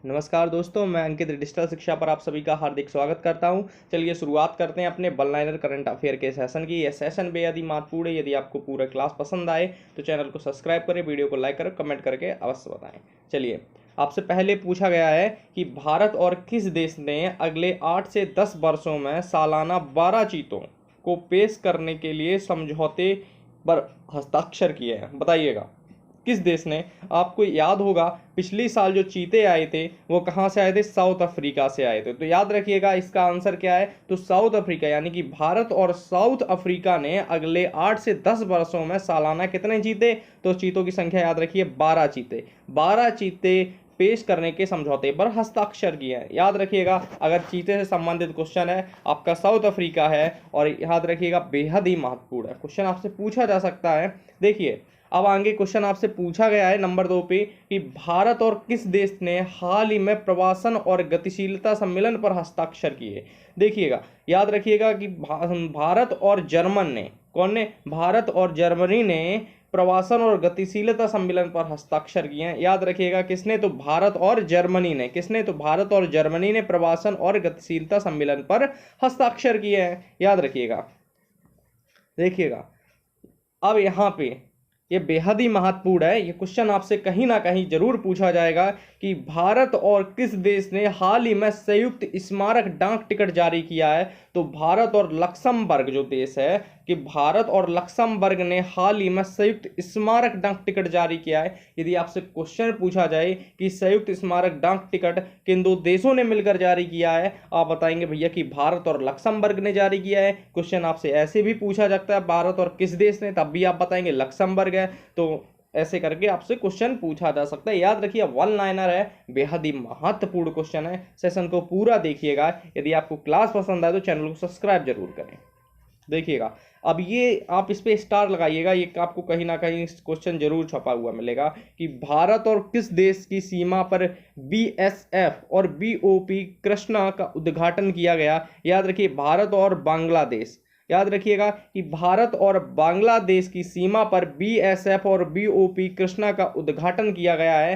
नमस्कार दोस्तों, मैं अंकित डिजिटल शिक्षा पर आप सभी का हार्दिक स्वागत करता हूं। चलिए शुरुआत करते हैं अपने वन लाइनर करंट अफेयर के सेशन की। यह सेशन बेहद ही महत्वपूर्ण है। यदि आपको पूरा क्लास पसंद आए तो चैनल को सब्सक्राइब करें, वीडियो को लाइक करें, कमेंट करके अवश्य बताएं। चलिए, आपसे पहले पूछा गया है कि भारत और किस देश ने अगले 8 से 10 वर्षों में सालाना 12 चीतों को पेश करने के लिए समझौते पर हस्ताक्षर किए हैं? बताइएगा किस देश ने। आपको याद होगा पिछली साल जो चीते आए थे वो कहाँ से आए थे? साउथ अफ्रीका से आए थे। तो याद रखिएगा इसका आंसर क्या है? तो साउथ अफ्रीका, यानी कि भारत और साउथ अफ्रीका ने अगले 8 से 10 वर्षों में सालाना कितने चीते? तो चीतों की संख्या याद रखिए 12 चीते। 12 चीते पेश करने के समझौते पर हस्ताक्षर किए हैं। याद रखिएगा अगर चीते से संबंधित क्वेश्चन है, आपका साउथ अफ्रीका है, और याद रखिएगा बेहद ही महत्वपूर्ण है, क्वेश्चन आपसे पूछा जा सकता है। देखिए अब आगे क्वेश्चन आपसे पूछा गया है नंबर 2 पे कि भारत और किस देश ने हाल ही में प्रवासन और गतिशीलता सम्मेलन पर हस्ताक्षर किए? देखिएगा याद रखिएगा कि भारत और जर्मन ने, कौन ने? भारत और जर्मनी ने प्रवासन और गतिशीलता सम्मेलन पर हस्ताक्षर किए हैं। याद रखिएगा किसने? तो भारत और जर्मनी ने। किसने? तो भारत और जर्मनी ने प्रवासन और गतिशीलता सम्मेलन पर हस्ताक्षर किए हैं। याद रखिएगा। देखिएगा अब यहाँ पे ये बेहद ही महत्वपूर्ण है। ये क्वेश्चन आपसे कहीं ना कहीं जरूर पूछा जाएगा कि भारत और किस देश ने हाल ही में संयुक्त स्मारक डाक टिकट जारी किया है? तो भारत और लक्समबर्ग जो देश है, कि भारत और लक्समबर्ग ने हाल ही में संयुक्त स्मारक डाक टिकट जारी किया है। यदि आपसे क्वेश्चन पूछा जाए कि संयुक्त स्मारक डाक टिकट किन दो देशों ने मिलकर जारी किया है, आप बताएंगे भैया कि भारत और लक्समबर्ग ने जारी किया है। क्वेश्चन आपसे ऐसे भी पूछा जाता है भारत और किस देश ने, तब भी आप बताएंगे लक्समबर्ग है। तो ऐसे करके आपसे क्वेश्चन पूछा जा सकता है। याद रखिए वन लाइनर है, बेहद ही महत्वपूर्ण क्वेश्चन है। सेशन को पूरा देखिएगा। यदि आपको क्लास पसंद आए तो चैनल को सब्सक्राइब जरूर करें। देखिएगा अब ये आप इस पे स्टार लगाइएगा, ये आपको कहीं ना कहीं क्वेश्चन जरूर छपा हुआ मिलेगा कि भारत और किस देश की सीमा पर बीएसएफ और बीओपी कृष्णा का उद्घाटन किया गया? याद रखिए भारत और बांग्लादेश। याद रखिएगा कि भारत और बांग्लादेश की सीमा पर बीएसएफ और बीओपी कृष्णा का उद्घाटन किया गया है।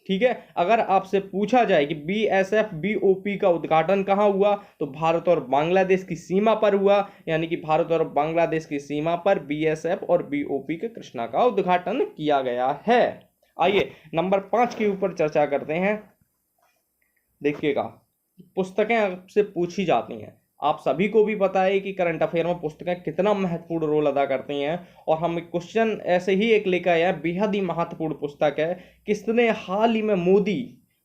ठीक है, अगर आपसे पूछा जाए कि बीएसएफ बीओपी का उद्घाटन कहाँ हुआ, तो भारत और बांग्लादेश की सीमा पर हुआ। यानी कि भारत और बांग्लादेश की सीमा पर बीएसएफ और बीओपी के कृष्णा का उद्घाटन किया गया है। आइए नंबर 5 के ऊपर चर्चा करते हैं। देखिएगा पुस्तकें आपसे पूछी जाती हैं। आप सभी को भी पता है कि करंट अफेयर में पुस्तकें कितना महत्वपूर्ण रोल अदा करती हैं, और हम क्वेश्चन ऐसे ही एक लेकर आए हैं। बेहद ही महत्वपूर्ण पुस्तक है। किसने हाल ही में मोदी,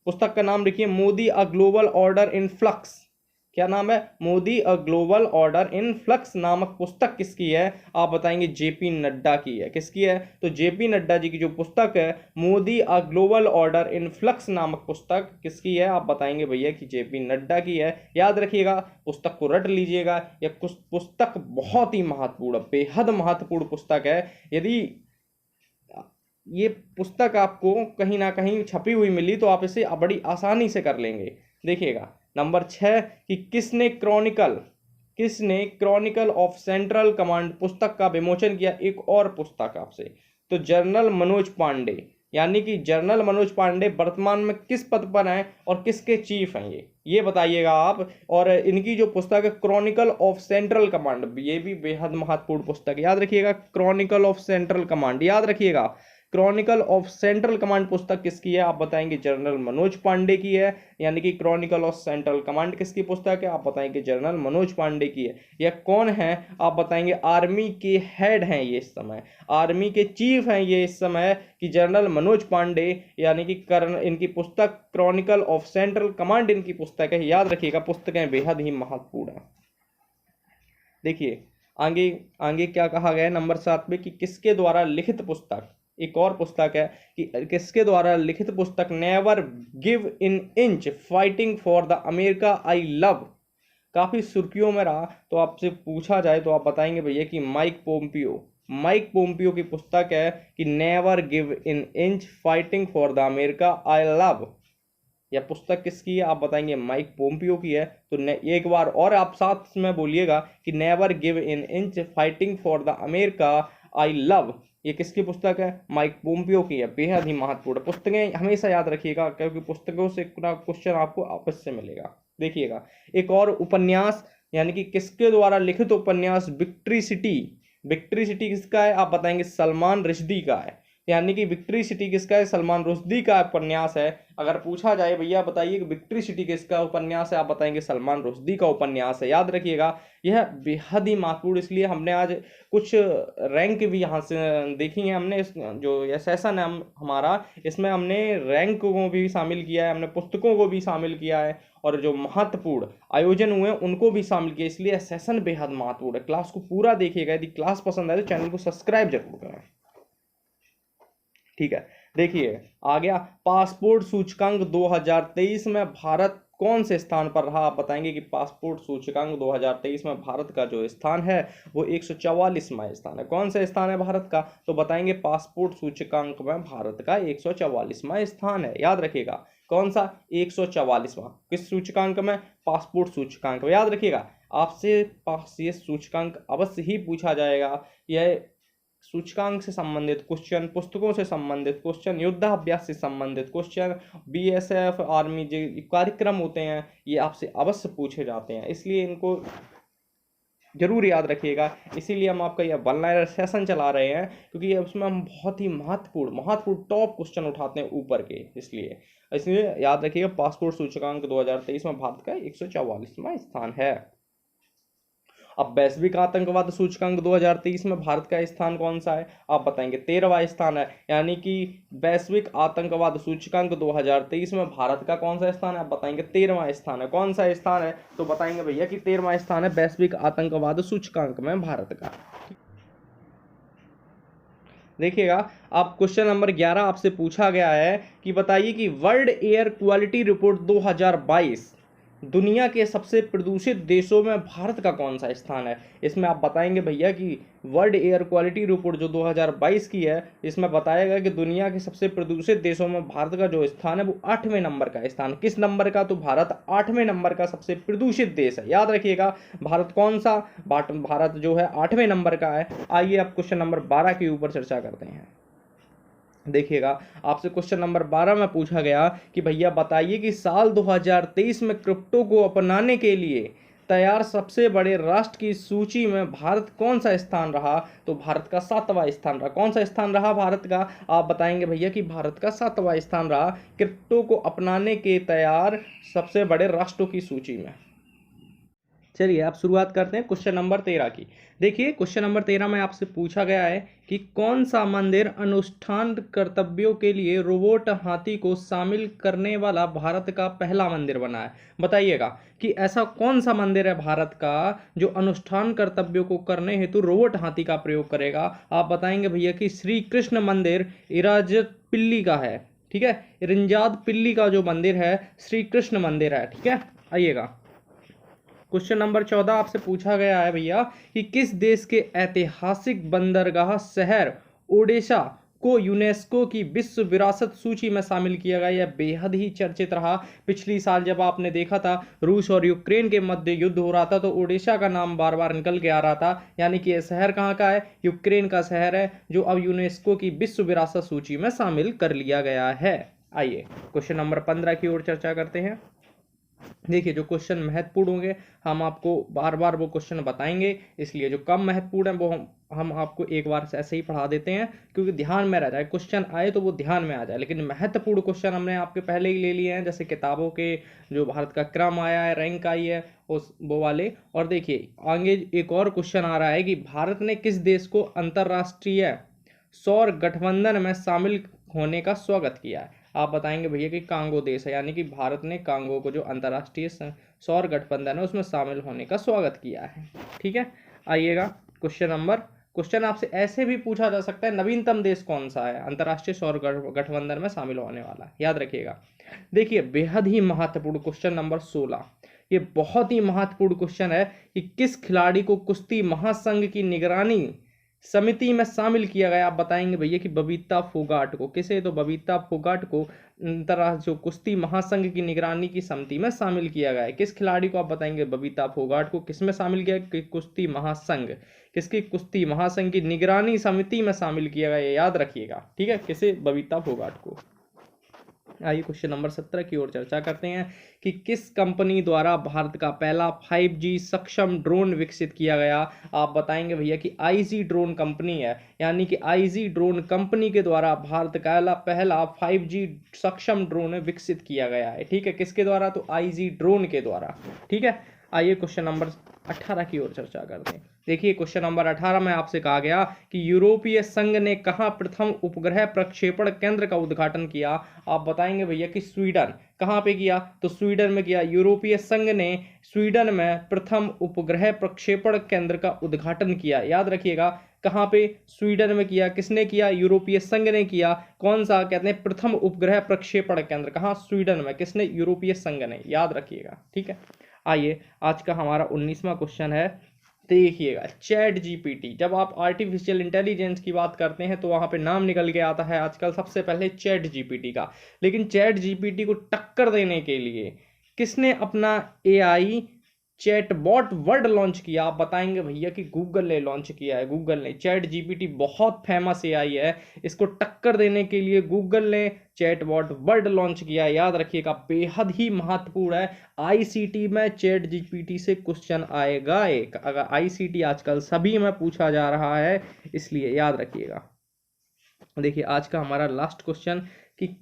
पुस्तक का नाम लिखिए, Modi a global order in flux. क्या नाम है? Modi a global order in flux नामक पुस्तक किसकी है? आप बताएंगे जेपी नड्डा की है। किसकी है? तो जेपी नड्डा जी की जो पुस्तक है Modi a global order in flux नामक पुस्तक किसकी है? आप बताएंगे भैया कि जेपी नड्डा की है। याद रखिएगा, पुस्तक को रट लीजिएगा। यह पुस्तक बहुत ही महत्वपूर्ण, बेहद महत्वपूर्ण पुस्तक है। यदि ये पुस्तक आपको कहीं ना कहीं छपी हुई मिली तो आप इसे बड़ी आसानी से कर लेंगे। देखिएगा नंबर 6 कि किसने क्रॉनिकल ऑफ सेंट्रल कमांड पुस्तक का विमोचन किया? एक और पुस्तक आपसे, तो जनरल मनोज पांडे। यानी कि जनरल मनोज पांडे वर्तमान में किस पद पर हैं और किसके चीफ हैं? ये बताइएगा आप। और इनकी जो पुस्तक है क्रॉनिकल ऑफ सेंट्रल कमांड, ये भी बेहद महत्वपूर्ण पुस्तक है। याद रखिएगा क्रॉनिकल ऑफ सेंट्रल कमांड। याद रखिएगा क्रॉनिकल ऑफ सेंट्रल कमांड पुस्तक किसकी है? आप बताएंगे जनरल मनोज पांडे की है। यानी कि क्रॉनिकल ऑफ सेंट्रल कमांड किसकी पुस्तक है? आप बताएंगे जनरल मनोज पांडे की है। यह कौन है? आप बताएंगे आर्मी के हेड हैं ये इस समय, आर्मी के चीफ हैं ये इस समय, कि जनरल मनोज पांडे। यानी कि इनकी पुस्तक क्रॉनिकल ऑफ सेंट्रल कमांड इनकी पुस्तक है। याद रखिएगा पुस्तकें बेहद ही महत्वपूर्ण है। देखिए आगे आगे क्या कहा गया है नंबर 7 पे कि किसके द्वारा लिखित पुस्तक, एक और पुस्तक है कि किसके द्वारा लिखित पुस्तक never give in inch fighting for the America I love काफी सुर्खियों में रहा। तो आपसे पूछा जाए तो आप बताएंगे भैया कि माइक पोम्पियो की पुस्तक है कि never give in inch fighting for the America I love. यह पुस्तक किसकी है? आप बताएंगे माइक पोम्पियो की है। तो एक बार और आप साथ में बोलिएगा कि never give in inch fighting for the America I love ये किसकी पुस्तक है? माइक पोम्पियो की है। बेहद ही महत्वपूर्ण पुस्तकें हमेशा याद रखिएगा, क्योंकि पुस्तकों से क्वेश्चन आपको आपस से मिलेगा। देखिएगा एक और उपन्यास, यानी कि किसके द्वारा लिखित उपन्यास विक्ट्री सिटी। विक्ट्री सिटी किसका है? आप बताएंगे सलमान रुश्दी का है। यानी कि विक्ट्री सिटी किसका है? सलमान रुश्दी का उपन्यास है। अगर पूछा जाए भैया बताइए कि विक्ट्री सिटी किसका उपन्यास है, आप बताएंगे सलमान रुश्दी का उपन्यास है। याद रखिएगा यह बेहद ही महत्वपूर्ण, इसलिए हमने आज कुछ रैंक भी यहाँ से देखी है। हमने जो यह सेशन है हमारा, इसमें हमने रैंक को भी शामिल किया है, हमने पुस्तकों को भी शामिल किया है, और जो महत्वपूर्ण आयोजन हुए उनको भी शामिल किया। इसलिए सेशन बेहद महत्वपूर्ण है। क्लास को पूरा देखिएगा। यदि क्लास पसंद आए तो चैनल को सब्सक्राइब जरूर करें। ठीक है, देखिए आ गया पासपोर्ट सूचकांक 2023 में भारत कौन से स्थान पर रहा। आप बताएंगे कि पासपोर्ट सूचकांक 2023 में भारत का जो स्थान है वो 144वां स्थान है। कौन सा स्थान है भारत का? तो बताएंगे पासपोर्ट सूचकांक में भारत का 144वां स्थान है। याद रखिएगा कौन सा? 144वां। किस सूचकांक में? पासपोर्ट सूचकांक में। याद रखिएगा आपसे पास ये सूचकांक अवश्य ही पूछा जाएगा। यह सूचकांक से संबंधित क्वेश्चन, पुस्तकों से संबंधित क्वेश्चन, युद्धाभ्यास से संबंधित क्वेश्चन, बीएसएफ आर्मी जो कार्यक्रम होते हैं ये आपसे अवश्य पूछे जाते हैं, इसलिए इनको जरूर याद रखिएगा। इसीलिए हम आपका यह वन लाइनर सेशन चला रहे हैं, क्योंकि उसमें हम बहुत ही महत्वपूर्ण टॉप क्वेश्चन उठाते हैं ऊपर के। इसलिए याद रखिएगा पासपोर्ट सूचकांक 2023 में भारत का 144वां स्थान है। अब वैश्विक आतंकवाद सूचकांक 2023 में भारत का स्थान कौन सा है? आप बताएंगे 13वां स्थान है। यानी कि वैश्विक आतंकवाद सूचकांक 2023 में भारत का कौन सा स्थान है? आप बताएंगे 13वां स्थान है। कौन सा स्थान है? तो बताएंगे भैया कि 13वां स्थान है वैश्विक आतंकवाद सूचकांक में भारत का। देखिएगा अब क्वेश्चन नंबर 11 आपसे पूछा गया है कि बताइए कि वर्ल्ड एयर क्वालिटी रिपोर्ट 2022 दुनिया के सबसे प्रदूषित देशों में भारत का कौन सा स्थान है। इसमें आप बताएंगे भैया कि वर्ल्ड एयर क्वालिटी रिपोर्ट जो 2022 की है, इसमें बताएगा कि दुनिया के सबसे प्रदूषित देशों में भारत का जो स्थान है वो 8वें नंबर का स्थान। किस नंबर का? तो भारत 8वें नंबर का सबसे प्रदूषित देश है। याद रखिएगा भारत कौन सा? भारत जो है 8वें नंबर का है। आइए अब क्वेश्चन नंबर 12 के ऊपर चर्चा करते हैं। देखिएगा आपसे क्वेश्चन नंबर 12 में पूछा गया कि भैया बताइए कि साल 2023 में क्रिप्टो को अपनाने के लिए तैयार सबसे बड़े राष्ट्र की सूची में भारत कौन सा स्थान रहा। तो भारत का 7वां स्थान रहा। कौन सा स्थान रहा भारत का? आप बताएंगे भैया कि भारत का 7वां स्थान रहा क्रिप्टो को अपनाने के तैयार सबसे बड़े राष्ट्रों की सूची में। चलिए अब शुरुआत करते हैं क्वेश्चन नंबर 13 की। देखिए क्वेश्चन नंबर 13 में आपसे पूछा गया है कि कौन सा मंदिर अनुष्ठान कर्तव्यों के लिए रोबोट हाथी को शामिल करने वाला भारत का पहला मंदिर बना है। बताइएगा कि ऐसा कौन सा मंदिर है भारत का जो अनुष्ठान कर्तव्यों को करने हेतु रोबोट हाथी का प्रयोग करेगा। आप बताएंगे भैया कि श्री कृष्ण मंदिर इराजपिल्ली का है। ठीक है, इरंजाद पिल्ली का जो मंदिर है श्री कृष्ण मंदिर है। ठीक है, आइएगा क्वेश्चन नंबर 14 आपसे पूछा गया है भैया कि किस देश के ऐतिहासिक बंदरगाह शहर ओडेसा को यूनेस्को की विश्व विरासत सूची में शामिल किया गया। यह बेहद ही चर्चित रहा। पिछली साल जब आपने देखा था रूस और यूक्रेन के मध्य युद्ध हो रहा था तो ओडेसा का नाम बार बार निकल के आ रहा था। यानी कि यह शहर कहाँ का है? यूक्रेन का शहर है, जो अब यूनेस्को की विश्व विरासत सूची में शामिल कर लिया गया है। आइए क्वेश्चन नंबर 15 की ओर चर्चा करते हैं। देखिए जो क्वेश्चन महत्वपूर्ण होंगे हम आपको बार बार वो क्वेश्चन बताएंगे, इसलिए जो कम महत्वपूर्ण है वो हम आपको एक बार से ऐसे ही पढ़ा देते हैं, क्योंकि ध्यान में रह जाए। क्वेश्चन आए तो वो ध्यान में आ जाए। लेकिन महत्वपूर्ण क्वेश्चन हमने आपके पहले ही ले लिए हैं, जैसे किताबों के जो भारत का क्रम आया है, रैंक आई है, उस वो वाले। और देखिए आगे एक और क्वेश्चन आ रहा है कि भारत ने किस देश को अंतर्राष्ट्रीय सौर गठबंधन में शामिल होने का स्वागत किया है। आप बताएंगे भैया कि कांगो देश है। यानी कि भारत ने कांगो को जो अंतर्राष्ट्रीय सौर गठबंधन है उसमें शामिल होने का स्वागत किया है। ठीक है, आइएगा क्वेश्चन आपसे ऐसे भी पूछा जा सकता है नवीनतम देश कौन सा है अंतर्राष्ट्रीय सौर गठबंधन में शामिल होने वाला। याद रखिएगा। देखिए बेहद ही महत्वपूर्ण क्वेश्चन नंबर 16, ये बहुत ही महत्वपूर्ण क्वेश्चन है कि किस खिलाड़ी को कुश्ती महासंघ की निगरानी समिति में शामिल किया गया? आप बताएंगे भैया कि बबीता फोगाट को। किसे? तो बबीता फोगाट को अंतर्राष्ट्रीय कुश्ती महासंघ की निगरानी की समिति में शामिल किया गया है। किस खिलाड़ी को? आप बताएंगे बबीता फोगाट को। किसमें शामिल किया? कुश्ती महासंघ। किसकी? कुश्ती महासंघ की निगरानी समिति में शामिल किया गया, याद रखिएगा, ठीक है। किसे? बबीता फोगाट को। आइए क्वेश्चन नंबर 17 की ओर चर्चा करते हैं कि किस कंपनी द्वारा भारत का पहला 5G सक्षम ड्रोन विकसित किया गया? आप बताएंगे भैया कि आईजी ड्रोन कंपनी है, यानी कि आईजी ड्रोन कंपनी के द्वारा भारत का पहला 5G सक्षम ड्रोन विकसित किया गया है, ठीक है। किसके द्वारा? तो आईजी ड्रोन के द्वारा, ठीक है। आइए क्वेश्चन नंबर 18 की ओर चर्चा करते हैं। देखिए क्वेश्चन नंबर 18 में आपसे कहा गया कि यूरोपीय संघ ने कहाँ प्रथम उपग्रह प्रक्षेपण केंद्र का उद्घाटन किया? आप बताएंगे भैया कि स्वीडन। कहाँ पे किया? तो स्वीडन में किया। यूरोपीय संघ ने स्वीडन में प्रथम उपग्रह प्रक्षेपण केंद्र का उद्घाटन किया, याद रखिएगा। कहाँ पे? स्वीडन में किया। किसने किया? यूरोपीय संघ ने किया। कौन सा? कहते हैं प्रथम उपग्रह प्रक्षेपण केंद्र। कहाँ? स्वीडन में। किसने? यूरोपीय संघ ने, याद रखिएगा, ठीक है। आइए आज का हमारा 19वां क्वेश्चन है। देखिएगा चैट जीपीटी। जब आप आर्टिफिशियल इंटेलिजेंस की बात करते हैं तो वहां पे नाम निकल के आता है आजकल सबसे पहले चैट जीपीटी का। लेकिन चैट जीपीटी को टक्कर देने के लिए किसने अपना एआई चैटबॉट वर्ड लॉन्च किया? आप बताएंगे भैया कि गूगल ने लॉन्च किया है। गूगल ने। चैट जीपीटी बहुत फेमस एआई है, इसको टक्कर देने के लिए गूगल ने चैटबॉट वर्ड लॉन्च किया है, याद रखिएगा, बेहद ही महत्वपूर्ण है। आईसीटी में चैट जीपीटी से क्वेश्चन आएगा एक, अगर आईसीटी आजकल सभी में पूछा जा रहा है, इसलिए याद रखिएगा। देखिए आज का हमारा लास्ट क्वेश्चन कि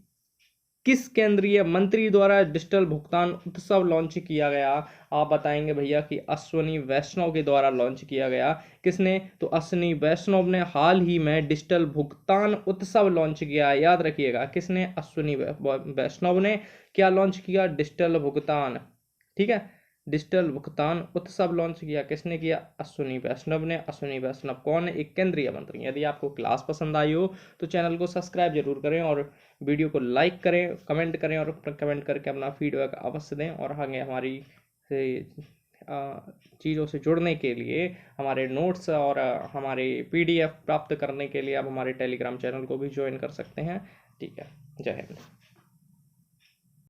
किस केंद्रीय मंत्री द्वारा डिजिटल भुगतान उत्सव लॉन्च किया गया? आप बताएंगे भैया कि अश्विनी वैष्णव के द्वारा लॉन्च किया गया। किसने? तो अश्विनी वैष्णव ने हाल ही में डिजिटल भुगतान उत्सव लॉन्च किया, याद रखिएगा। किसने? अश्विनी वैष्णव ने क्या लॉन्च किया? डिजिटल भुगतान, ठीक है। डिजिटल भुगतान उत्सव लॉन्च किया। किसने किया? अश्विनी वैष्णव ने। अश्विनी वैष्णव कौन है? एक केंद्रीय मंत्री। यदि आपको क्लास पसंद आई हो तो चैनल को सब्सक्राइब जरूर करें और वीडियो को लाइक करें, कमेंट करें और कमेंट करके अपना फीडबैक अवश्य दें। और आगे हमारी चीज़ों से जुड़ने के लिए, हमारे नोट्स और हमारे पीडीएफ प्राप्त करने के लिए आप हमारे टेलीग्राम चैनल को भी ज्वाइन कर सकते हैं, ठीक है। जय हिंद।